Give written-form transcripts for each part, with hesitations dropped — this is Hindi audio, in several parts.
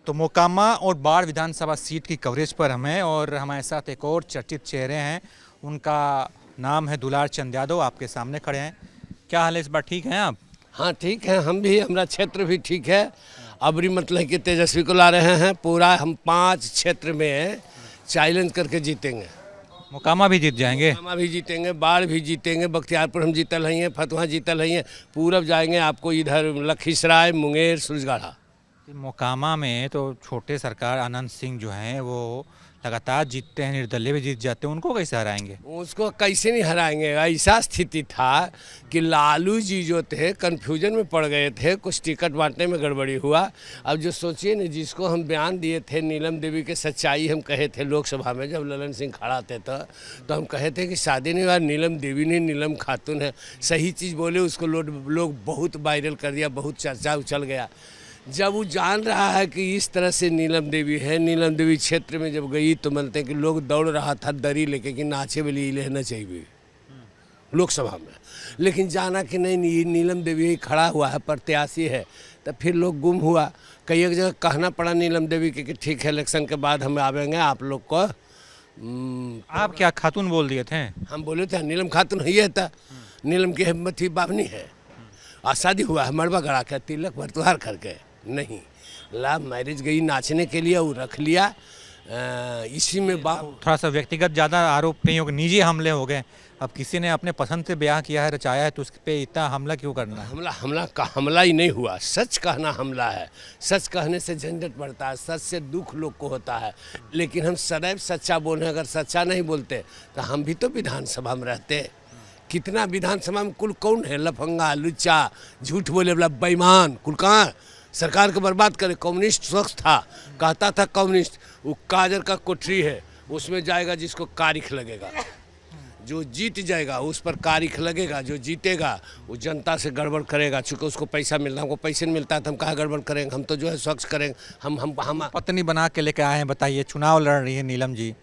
तो मोकामा और बाढ़ विधानसभा सीट की कवरेज पर हम हैं और हमारे साथ एक और चर्चित चेहरे हैं। उनका नाम है दुलार चंद यादव। आपके सामने खड़े हैं। क्या हाल है, इस बार ठीक हैं आप? हाँ ठीक है, हम भी, हमारा क्षेत्र भी ठीक है। अबरी मतलब कि तेजस्वी को ला रहे हैं। पूरा हम 5 क्षेत्र में चैलेंज करके जीतेंगे। मोकामा भी जीत जाएंगे? मोकामा भी जीतेंगे, बाढ़ भी जीतेंगे, बख्तियारपुर हम जीतल हैं, फतुहा जीतल हैं, पूरब जाएंगे आपको इधर लखीसराय, मुंगेर, सूरजगढ़ा। मोकामा में तो छोटे सरकार आनंद सिंह जो हैं वो लगातार जीतते हैं, निर्दलीय भी जीत जाते हैं। उनको कैसे हराएंगे? उसको कैसे नहीं हराएंगे। ऐसा स्थिति था कि लालू जी जो थे कन्फ्यूजन में पड़ गए थे, कुछ टिकट बांटने में गड़बड़ी हुआ। अब जो सोचिए ना, जिसको हम बयान दिए थे नीलम देवी के सच्चाई हम कहे थे लोकसभा में, जब ललन सिंह खड़ा थे तो हम कहे थे कि शादी नहीं हुआ, नीलम देवी नहीं, नीलम खातून है। सही चीज़ बोले, उसको लोग बहुत वायरल कर दिया, बहुत चर्चा उछल गया। जब वो जान रहा है कि इस तरह से नीलम देवी है, नीलम देवी क्षेत्र में जब गई तो मानते हैं कि लोग दौड़ रहा था दरी लेके कि नाचे वाली लेना चाहिए लोकसभा में। लेकिन जाना कि नहीं, नीलम देवी ही खड़ा हुआ है, प्रत्याशी है, तब फिर लोग गुम हुआ। कई एक जगह कहना पड़ा नीलम देवी के कि ठीक है इलेक्शन के बाद हम आवेंगे आप लोग को। आप क्या खातून बोल दिए थे? हम बोले थे नीलम खातून ही है था, नीलम की हिम्मत ही बावनी है। और शादी हुआ है मड़बा गड़ा के, तिलक भरतुहार करके नहीं, लव मैरिज गई नाचने के लिए, वो रख लिया। इसी में थोड़ा सा व्यक्तिगत ज़्यादा आरोप नहीं होगा, निजी हमले हो गए। अब किसी ने अपने पसंद से ब्याह किया है, रचाया है, तो उस पे इतना हमला क्यों करना है? हमला ही नहीं हुआ, सच कहना हमला है। सच कहने से झंझट पड़ता है, सच से दुख लोग को होता है। लेकिन हम सदैव सच्चा बोले, अगर सच्चा नहीं बोलते तो हम भी तो विधानसभा में रहते। कितना विधानसभा में कुल कौन है लफंगा, लुच्चा, झूठ बोले वाला, बेईमान, कुल कहाँ सरकार को बर्बाद करे। कम्युनिस्ट स्वच्छ था, कहता था कम्युनिस्ट, वो काजर का कोठरी है, उसमें जाएगा जिसको कारिख लगेगा। जो जीत जाएगा उस पर कारिख लगेगा, जो जीतेगा वो जनता से गड़बड़ करेगा। चूँकि उसको पैसा मिलता, हमको पैसे नहीं मिलता तो हम कहाँ गड़बड़ करेंगे। हम तो जो है स्वच्छ करेंगे। हम पत्नी बना के लेके आए हैं, बताइए, चुनाव लड़ रही है नीलम जी,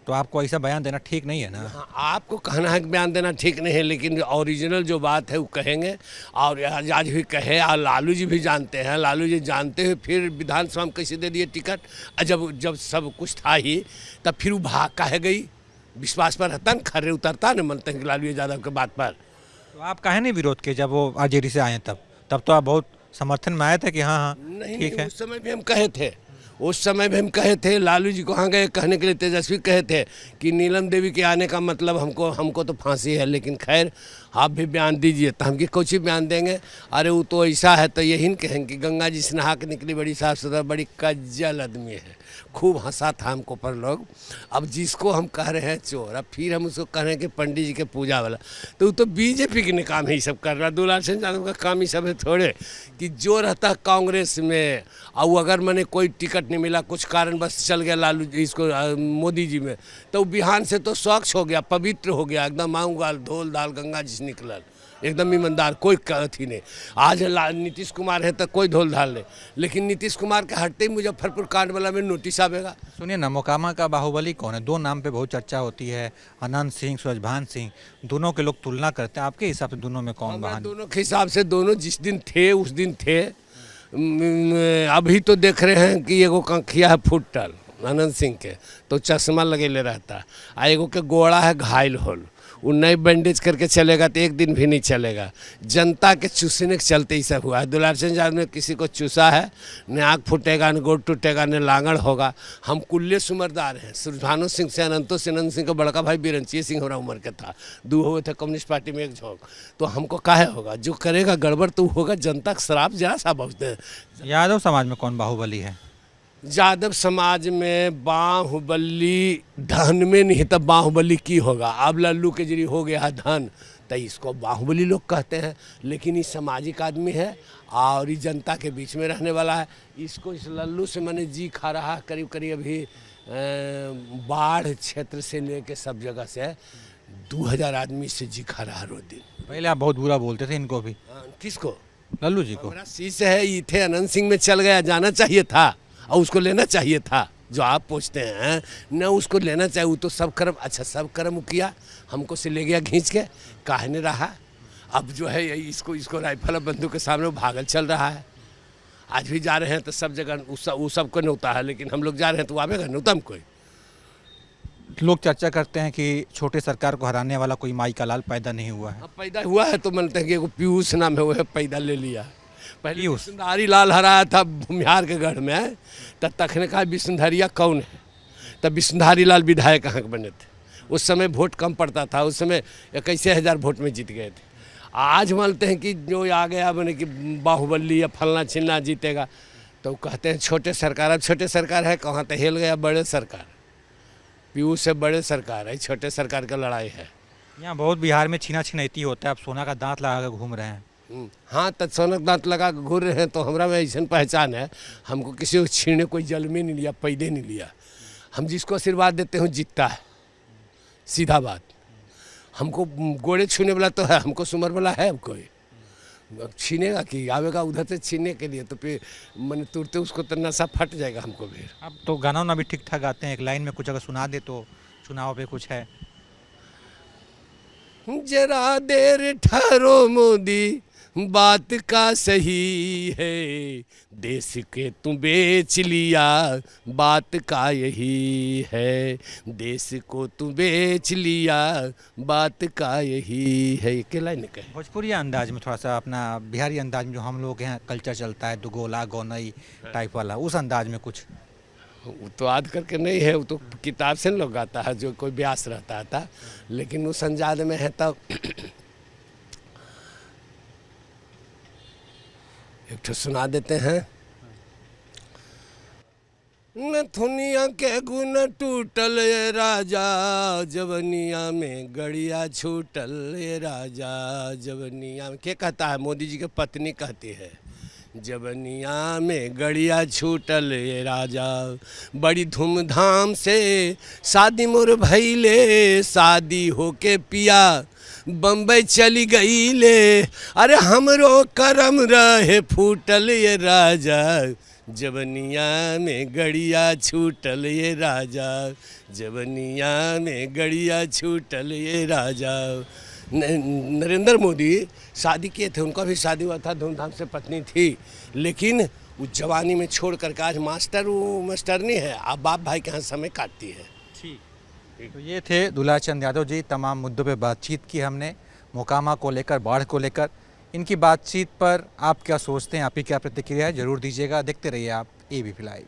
तो आपको ऐसा बयान देना ठीक नहीं है ना? हाँ, आपको कहना है कि बयान देना ठीक नहीं है, लेकिन ओरिजिनल जो बात है वो कहेंगे। और आज भी कहे, और लालू जी भी जानते हैं, लालू जी जानते हुए फिर विधानसभा में कैसे दे दिए टिकट। जब सब कुछ था ही, तब फिर वो भाग काहे गई। विश्वास पर रहता न, खर्रे उतरता न, मनते हैं कि लालू यादव के बात पर। तो आप काहे नहीं विरोध किए जब वो आरजेडी से आए? तब तो आप बहुत समर्थन में आए थे कि हाँ हाँ ठीक है। उस समय भी हम कहे थे, उस समय भी हम कहे थे। लालू जी को हाँ गए कहने के लिए, तेजस्वी कहे थे कि नीलम देवी के आने का मतलब हमको तो फांसी है। लेकिन खैर आप भी बयान दीजिए, तो हम कुछ ही बयान देंगे। अरे वो तो ऐसा है, तो यही न कहेंगे कि गंगा जी से नहा के निकली, बड़ी साफ सुथरा, बड़ी कज्जल आदमी है। खूब हंसा था हमको पर लोग। अब जिसको हम कह रहे हैं चोर, अब फिर हम उसको कह रहे हैं कि पंडित जी के पूजा वाला, तो वो तो बीजेपी के काम ही सब कर रहा है। दुलार सिंह यादव का काम ही सब है थोड़े कि जो रहता है कांग्रेस में, और अगर मैंने कोई टिकट नहीं मिला, कुछ कारण बस चल गया लालू जी इसको मोदी जी में, तो बिहान से तो स्वच्छ हो गया, पवित्र हो गया एकदम। आऊँ गाल धोल दाल गंगा जी से निकलल, एकदम ईमानदार, कोई अथी नहीं। आज नीतीश कुमार है तो कोई धोल धाल नहीं, लेकिन नीतीश कुमार के हटते ही मुजफ्फरपुर कांड वाला में नोटिस आवेगा। सुनिए ना, मोकामा का बाहुबली कौन है? 2 नाम पे बहुत चर्चा होती है, आनंद सिंह, सूरजभान सिंह, दोनों के लोग तुलना करते हैं। आपके हिसाब से दोनों में कौन बहान? दोनों के हिसाब से दोनों जिस दिन थे उस दिन थे। अभी तो देख रहे हैं कि एगो कंखिया है फुटल आनंद सिंह के, तो चश्मा लगेले रहता, आ एगो के गोड़ा है घायल होल, वो नई बैंडेज करके चलेगा तो एक दिन भी नहीं चलेगा। जनता के चूसने के चलते ही सब हुआ है। दुलार सिंह यादव ने किसी को चूसा है, न आँख फूटेगा, न गोड़ टूटेगा, न लांगड़ होगा। हम कुल्ले सुमरदार हैं। सूरजभानु सिंह से अनंतो से अनंत सिंह का बड़का भाई बिरंचिया सिंह हमारा उम्र के था, 2 हुए थे कम्युनिस्ट पार्टी में, एक झोंक। तो हमको काहे होगा, जो करेगा गड़बड़ तो होगा। जनता का शराब जरा सा बचते हैं। यादव समाज में कौन बाहुबली है? यादव समाज में बाहुबली धन में नहीं, तब बाहुबली की होगा। अब लल्लू के जरिए हो गया धन, तो इसको बाहुबली लोग कहते हैं। लेकिन ये सामाजिक आदमी है और ये जनता के बीच में रहने वाला है। इसको इस लल्लू से मैंने जी खा रहा करीब करीब अभी बाढ़ क्षेत्र से लेके सब जगह से 2000 आदमी से जी खा रहा रोज दिन। पहले आप बहुत बुरा बोलते थे इनको भी। किसको? लल्लू जी को। हमारा शीश है, ये थे अनंत सिंह में चल गया, जाना चाहिए था और उसको लेना चाहिए था। जो आप पूछते हैं न, उसको लेना चाहिए। वो तो सब कर्म, अच्छा सब कर्म किया, हमको से ले गया खींच के, काहे नहीं रहा। अब जो है इसको राइफल और बंदूक के सामने भागल चल रहा है। आज भी जा रहे हैं तो सब जगह वो सबको न्योता है, लेकिन हम लोग जा रहे हैं तो आवेगा न्योता हम कोई। लोग चर्चा करते हैं कि छोटे सरकार को हराने वाला कोई माई का लाल पैदा नहीं हुआ है। अब पैदा हुआ है तो मानते हैं कि एगो पीयूष नाम है, वो है पैदा ले लिया। पहले पीयूष? विष्णुधारी लाल हराया था भूमिहार के गढ़ में, तब तखने कहा विष्णुधारिया कौन है, तब विष्णुधारी लाल विधायक कहाँ के बने थे। उस समय वोट कम पड़ता था, उस समय 21,000 वोट में जीत गए थे। आज मानते हैं कि जो आ गया बने कि बाहुबली या फलना चिन्ना जीतेगा, तो कहते हैं छोटे सरकार। अब छोटे सरकार है कहाँ, तो हेल गया बड़े सरकार। पीयूष से बड़े सरकार है, छोटे सरकार का लड़ाई है। यहाँ बहुत बिहार में छीना छिनैती होता है, अब सोना का दांत लगा कर घूम रहे हैं। हाँ, तो सोना का दांत लगा के घूर रहे हैं, तो हमारा में ऐसा पहचान है, हमको किसी को छीने कोई जन्म नहीं लिया, पैदे नहीं लिया। हम जिसको आशीर्वाद देते हैं जीतता है, सीधा बात। हमको गोड़े छूने वाला तो है, हमको सुमर वाला है अब कोई। छीनेगा कि आवेगा उधर से छीनने के लिए, तो फिर मैंने तुरते उसको तो नशा फट जाएगा हमको भी। अब तो गाना वाना भी ठीक ठाक गाते हैं, एक लाइन में कुछ अगर सुना दे तो। चुनाव पे कुछ है? जरा देर ठहरो मोदी, बात का सही है, देश के तू बेच लिया, बात का यही है, देश को तू बेच लिया, बात का यही है। ये लाइन कहे भोजपुरी अंदाज में, थोड़ा सा अपना बिहारी अंदाज में जो हम लोग हैं कल्चर चलता है, दुगोला गौनई टाइप वाला, उस अंदाज में कुछ। वो तो याद करके नहीं है, वो तो किताब से लोग गाता है, जो कोई ब्यास रहता था, लेकिन उस अंदाज में है। तब एक ठो सुना देते हैं। नथुनिया के गुण टूटल ये राजा, जवनिया में गड़िया छूटल ये राजा, जवनिया में। क्या कहता है? मोदी जी की पत्नी कहती है, जवनिया में गड़िया छूटल ये राजा, बड़ी धूमधाम से शादी मोर भइले, शादी होके पिया बम्बई चली गई ले, अरे हमरो करम रहे फूटल ये राजा, जवनिया में गड़िया छूटल ये राजा, जवनिया में गड़िया छूटल ये राजा। नरेंद्र मोदी शादी किए थे, उनका भी शादी हुआ था, धूमधाम से पत्नी थी, लेकिन वो जवानी में छोड़ करके आज वो मास्टरनी है, अब बाप भाई के यहाँ समय काटती है। तो ये थे दुलार चंद यादव जी। तमाम मुद्दों पे बातचीत की हमने, मोकामा को लेकर, बाढ़ को लेकर। इनकी बातचीत पर आप क्या सोचते हैं, आपकी क्या प्रतिक्रिया है, जरूर दीजिएगा। देखते रहिए आप ABP लाइव।